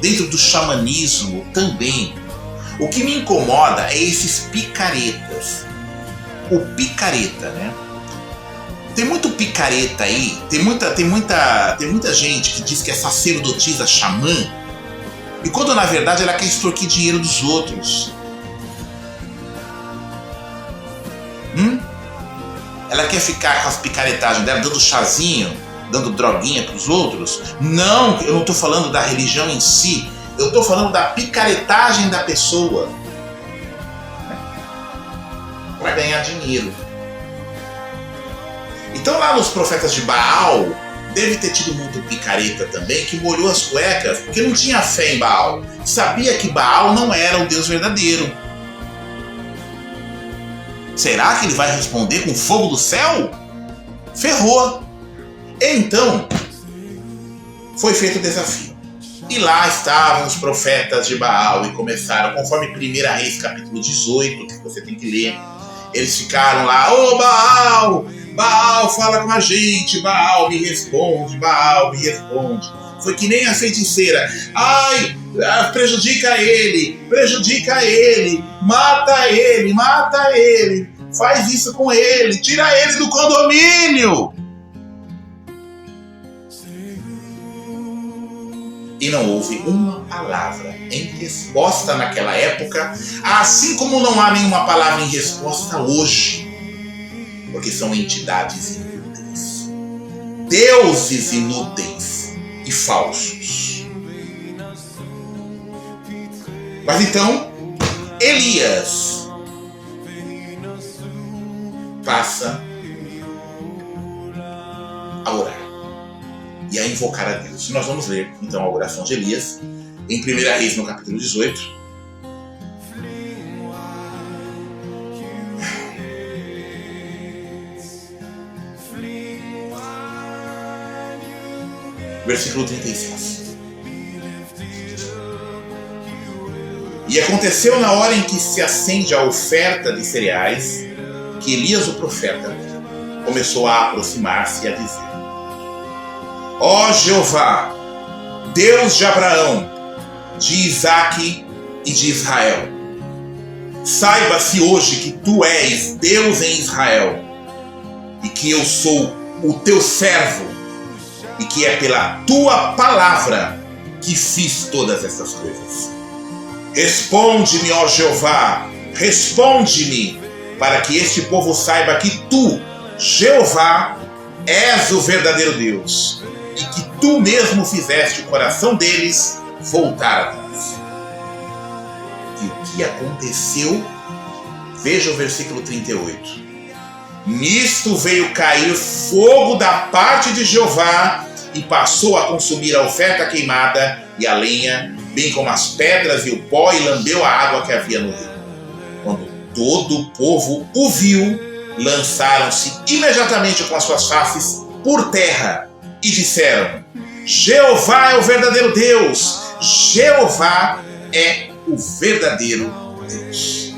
Dentro do xamanismo também. O que me incomoda é esses picaretas. O picareta, né? Tem muito picareta aí, tem muita gente que diz que é sacerdotisa xamã, e quando na verdade ela quer extorquir dinheiro dos outros. Ela quer ficar com as picaretagens dela, dando chazinho, dando droguinha pros outros? Não, eu não estou falando da religião em si, eu estou falando da picaretagem da pessoa. Para ganhar dinheiro. Então lá nos profetas de Baal, deve ter tido muito picareta também, que molhou as cuecas, porque não tinha fé em Baal. Sabia que Baal não era o Deus verdadeiro. Será que ele vai responder com fogo do céu? Ferrou. Então, foi feito o desafio. E lá estavam os profetas de Baal e começaram, conforme 1 Reis capítulo 18, que você tem que ler. Eles ficaram lá: ô Baal, Baal fala com a gente, Baal me responde, Baal me responde. Foi que nem a feiticeira: ai, prejudica ele, mata ele, faz isso com ele, tira ele do condomínio. E não houve uma palavra em resposta naquela época, assim como não há nenhuma palavra em resposta hoje, porque são entidades inúteis, deuses inúteis e falsos. Mas então, Elias passa a orar e a invocar a Deus. Nós vamos ler então a oração de Elias em 1 Reis no capítulo 18. Versículo 36. E aconteceu na hora em que se acende a oferta de cereais, que Elias o profeta começou a aproximar-se e a dizer: ó Jeová, Deus de Abraão, de Isaque e de Israel, saiba-se hoje que tu és Deus em Israel, e que eu sou o teu servo, e que é pela tua palavra que fiz todas essas coisas. Responde-me, ó Jeová, responde-me, para que este povo saiba que tu, Jeová, és o verdadeiro Deus, e que tu mesmo fizeste o coração deles voltar atrás. E o que aconteceu? Veja o versículo 38. Nisto veio cair fogo da parte de Jeová e passou a consumir a oferta queimada e a lenha, bem como as pedras e o pó, e lambeu a água que havia no rio. Quando todo o povo o viu, lançaram-se imediatamente com as suas faces por terra e disseram: Jeová é o verdadeiro Deus, Jeová é o verdadeiro Deus.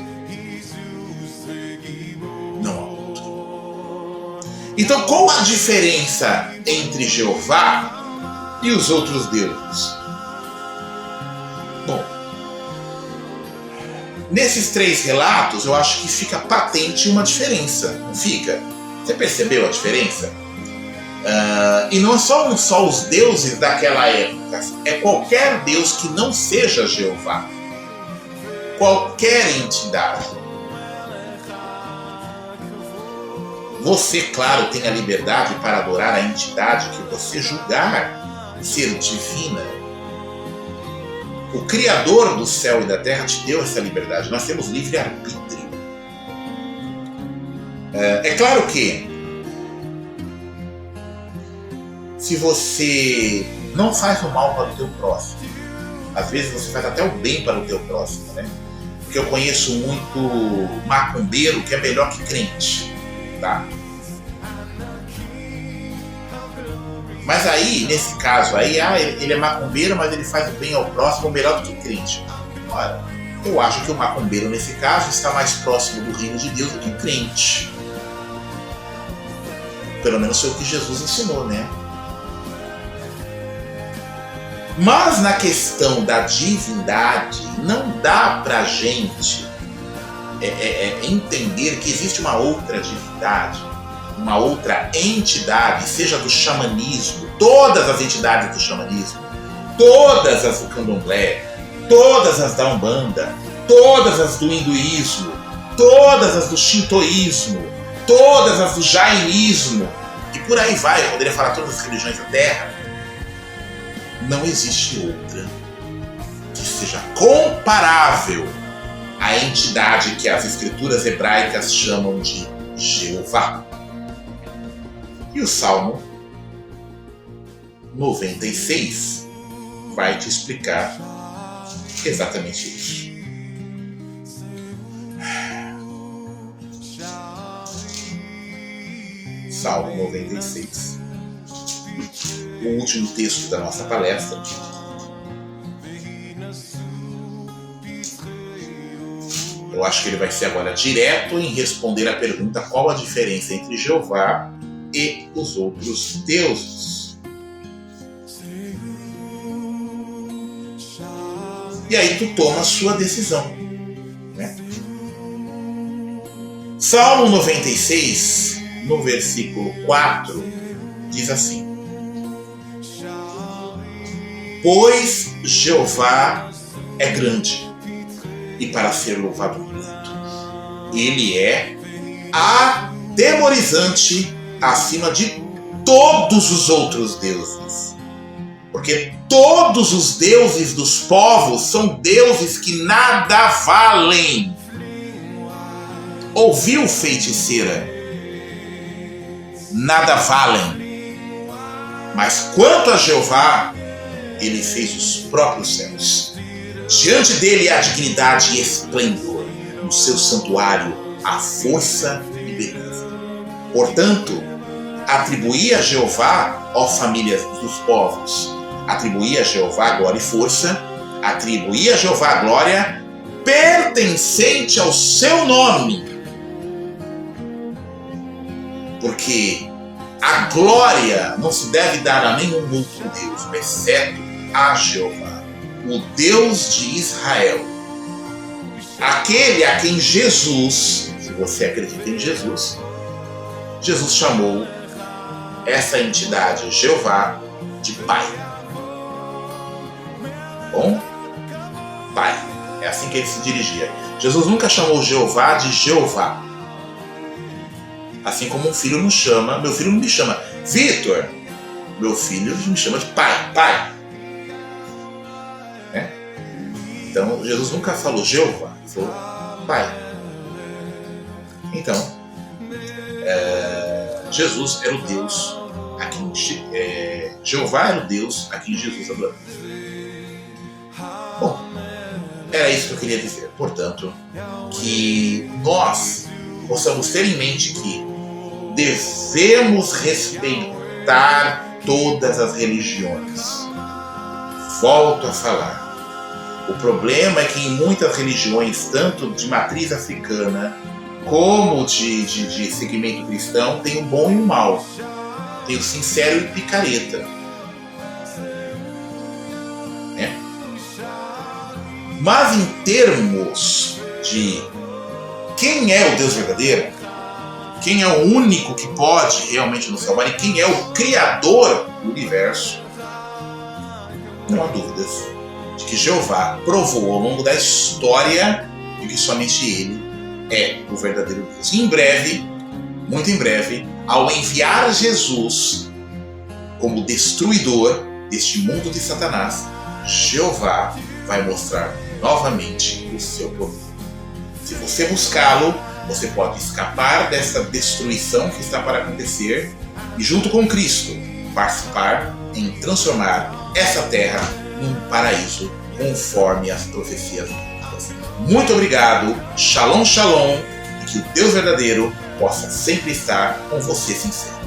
Não há outro. Então, qual a diferença entre Jeová e os outros deuses? Bom, Nesses 3 relatos, eu acho que fica patente uma diferença, não fica? Você percebeu a diferença? E não são só os deuses daquela época, é qualquer Deus que não seja Jeová. Qualquer entidade. Você, claro, tem a liberdade para adorar a entidade que você julgar ser divina. O Criador do céu e da terra te deu essa liberdade. Nós temos livre-arbítrio. É claro que se você não faz o mal para o teu próximo, às vezes você faz até o bem para o teu próximo, né? Porque eu conheço muito macumbeiro que é melhor que crente, tá? Mas aí, nesse caso aí, ele é macumbeiro, mas ele faz o bem ao próximo melhor do que crente. Ora, eu acho que o macumbeiro, nesse caso, está mais próximo do reino de Deus do que o crente. Pelo menos foi o que Jesus ensinou, né? Mas na questão da divindade, não dá pra gente entender que existe uma outra divindade, uma outra entidade, seja do xamanismo, todas as entidades do xamanismo, todas as do candomblé, todas as da Umbanda, todas as do hinduísmo, todas as do shintoísmo, todas as do jainismo, e por aí vai, eu poderia falar todas as religiões da Terra. Não existe outra que seja comparável à entidade que as escrituras hebraicas chamam de Jeová. E o Salmo 96 vai te explicar exatamente isso. Salmo 96. O último texto da nossa palestra. Eu acho que ele vai ser agora direto em responder a pergunta: qual a diferença entre Jeová e os outros deuses? E aí tu toma a sua decisão, né? Salmo 96, no versículo 4, diz assim: pois Jeová é grande e para ser louvado muito. Ele é atemorizante acima de todos os outros deuses. Porque todos os deuses dos povos são deuses que nada valem. Ouviu, feiticeira? Nada valem. Mas quanto a Jeová, ele fez os próprios céus. Diante dele há dignidade e esplendor, no seu santuário há força e beleza. Portanto, atribuir a Jeová, ó famílias dos povos, atribuir a Jeová glória e força, atribuir a Jeová glória pertencente ao seu nome. Porque a glória não se deve dar a nenhum outro Deus, exceto a Jeová, o Deus de Israel. Aquele a quem Jesus, se você acredita em Jesus, Jesus chamou essa entidade, Jeová, de Pai. Bom? Pai. É assim que ele se dirigia. Jesus nunca chamou Jeová de Jeová. Assim como um filho não chama, meu filho não me chama Vitor, meu filho me chama de pai, pai. Né? Então Jesus nunca falou Jeová, ele falou pai. Então, Jesus era o Deus a quem Jeová era o Deus a quem Jesus adorava. Bom, era isso que eu queria dizer. Portanto, que nós possamos ter em mente que devemos respeitar todas as religiões. Volto a falar. O problema é que em muitas religiões, tanto de matriz africana como de segmento cristão, tem o bom e o mal. Tem o sincero e o picareta. Né? Mas em termos de quem é o Deus verdadeiro, quem é o único que pode realmente nos salvar e quem é o Criador do universo, não há dúvidas de que Jeová provou ao longo da história de que somente Ele é o verdadeiro Deus. E em breve, muito em breve, ao enviar Jesus como destruidor deste mundo de Satanás, Jeová vai mostrar novamente o seu poder. Se você buscá-lo, você pode escapar dessa destruição que está para acontecer e, junto com Cristo, participar em transformar essa terra num paraíso conforme as profecias bíblicas. Muito obrigado, Shalom, Shalom, e que o Deus verdadeiro possa sempre estar com você sincero.